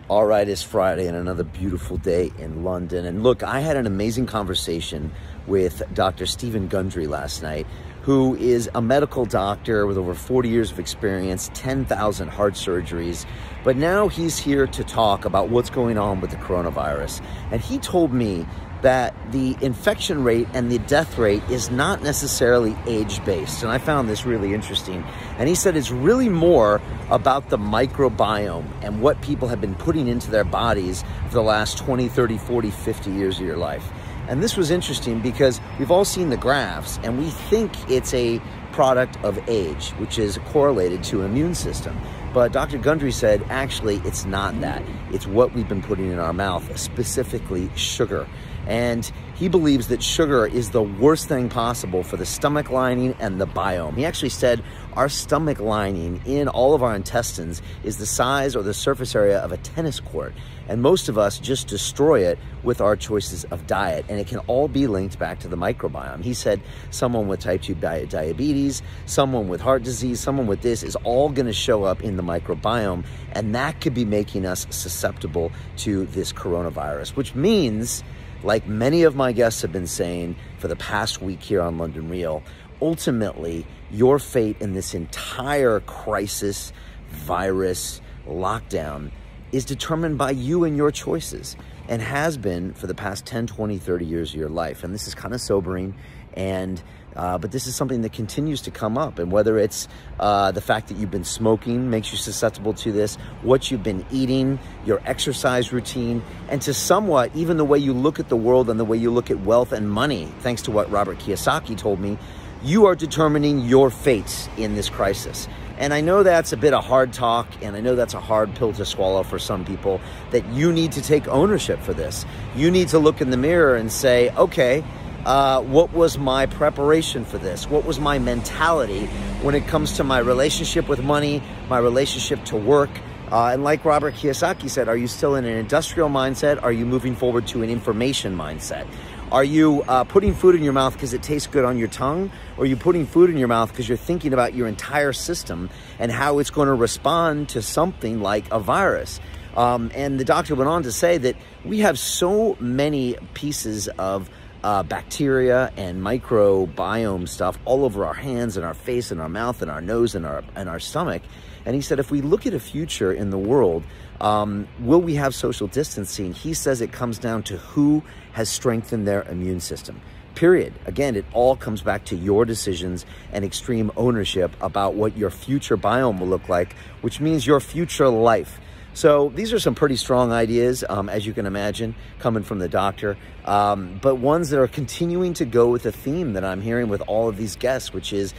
All right, it's Friday and another beautiful day in London. And look, I had an amazing conversation with Dr. Stephen Gundry last night, who is a medical doctor with over 40 years of experience, 10,000 heart surgeries. But now he's here to talk about what's going on with the coronavirus. And he told me that the infection rate and the death rate is not necessarily age-based. And I found this really interesting. And he said it's really more about the microbiome and what people have been putting into their bodies for the last 20, 30, 40, 50 years of your life. And this was interesting because we've all seen the graphs and we think it's a product of age, which is correlated to an immune system. But Dr. Gundry said, actually, it's not that. It's what we've been putting in our mouth, specifically sugar. And he believes that sugar is the worst thing possible for the stomach lining and the biome. He actually said our stomach lining in all of our intestines is the size or the surface area of a tennis court. And most of us just destroy it with our choices of diet. And it can all be linked back to the microbiome. He said someone with type 2 diabetes, someone with heart disease, someone with this is all going to show up in the microbiome. And that could be making us susceptible to this coronavirus, which means, like many of my guests have been saying for the past week here on London Real, ultimately, your fate in this entire crisis, virus, lockdown is determined by you and your choices, and has been for the past 10, 20, 30 years of your life. And this is kind of sobering, and but this is something that continues to come up. And whether it's the fact that you've been smoking makes you susceptible to this, what you've been eating, your exercise routine, and to somewhat even the way you look at the world and the way you look at wealth and money, thanks to what Robert Kiyosaki told me, you are determining your fate in this crisis. And I know that's a bit of hard talk, and I know that's a hard pill to swallow for some people, that you need to take ownership for this. You need to look in the mirror and say, okay, what was my preparation for this? What was my mentality when it comes to my relationship with money, my relationship to work? And like Robert Kiyosaki said, are you still in an industrial mindset? Are you moving forward to an information mindset? Are you putting food in your mouth because it tastes good on your tongue? Or are you putting food in your mouth because you're thinking about your entire system and how it's going to respond to something like a virus? And the doctor went on to say that we have so many pieces of bacteria and microbiome stuff all over our hands and our face and our mouth and our nose and our stomach. And he said, if we look at a future in the world, will we have social distancing? He says it comes down to who has strengthened their immune system, period. Again, it all comes back to your decisions and extreme ownership about what your future biome will look like, which means your future life. So these are some pretty strong ideas, as you can imagine, coming from the doctor, but ones that are continuing to go with the theme that I'm hearing with all of these guests, which is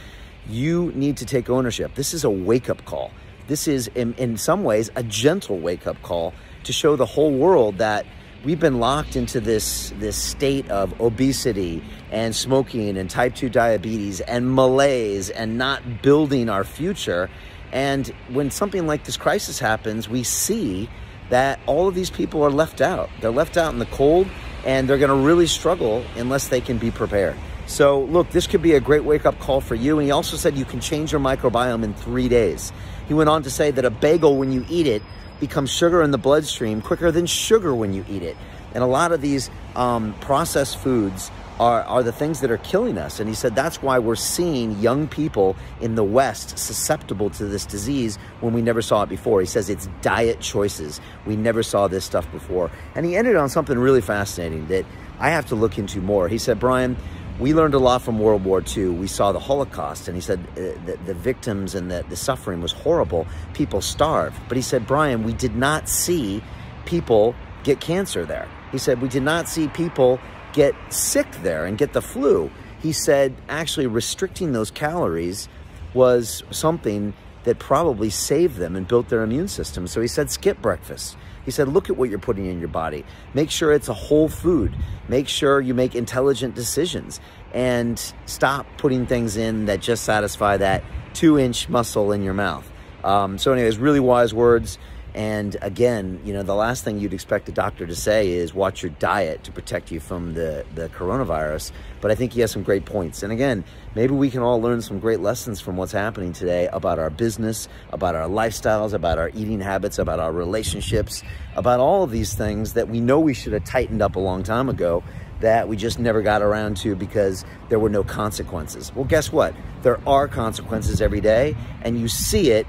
you need to take ownership. This is a wake-up call. This is, in some ways, a gentle wake-up call to show the whole world that we've been locked into this state of obesity and smoking and type 2 diabetes and malaise and not building our future. And when something like this crisis happens, we see that all of these people are left out. They're left out in the cold, and they're going to really struggle unless they can be prepared. So look, this could be a great wake-up call for you. And he also said you can change your microbiome in 3 days. He went on to say that a bagel, when you eat it, becomes sugar in the bloodstream quicker than sugar when you eat it. And a lot of these processed foods are the things that are killing us. And he said that's why we're seeing young people in the West susceptible to this disease when we never saw it before. He says it's diet choices. We never saw this stuff before. And he ended on something really fascinating that I have to look into more. He said, Brian, we learned a lot from World War II. We saw the Holocaust, and he said the victims and the suffering was horrible. People starved. But he said, Brian, we did not see people get cancer there. He said, we did not see people get sick there and get the flu. He said, actually restricting those calories was something that probably saved them and built their immune system. So he said, skip breakfast. He said, look at what you're putting in your body. Make sure it's a whole food. Make sure you make intelligent decisions and stop putting things in that just satisfy that 2-inch muscle in your mouth. So anyways, really wise words. And again, you know, the last thing you'd expect a doctor to say is watch your diet to protect you from the coronavirus. But I think he has some great points. And again, maybe we can all learn some great lessons from what's happening today about our business, about our lifestyles, about our eating habits, about our relationships, about all of these things that we know we should have tightened up a long time ago, that we just never got around to because there were no consequences. Well, guess what? There are consequences every day, and you see it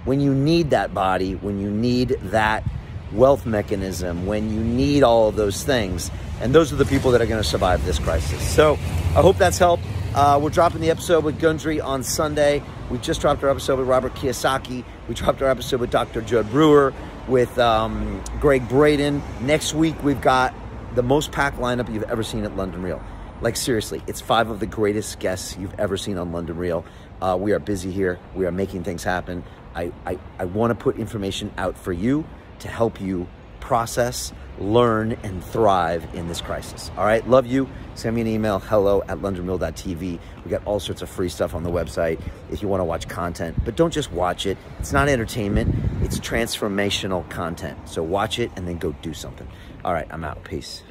when you need that body, when you need that wealth mechanism, when you need all of those things. And those are the people that are going to survive this crisis. So I hope that's helped. We're dropping the episode with Gundry on Sunday. We just dropped our episode with Robert Kiyosaki. We dropped our episode with Dr. Judd Brewer, with Greg Braden. Next week, we've got the most packed lineup you've ever seen at London Real. Like, seriously, it's 5 of the greatest guests you've ever seen on London Real. We are busy here. We are making things happen. I want to put information out for you to help you process, learn, and thrive in this crisis. All right, love you. Send me an email, hello@londonreal.tv. We got all sorts of free stuff on the website if you want to watch content. But don't just watch it. It's not entertainment. It's transformational content. So watch it and then go do something. All right, I'm out. Peace.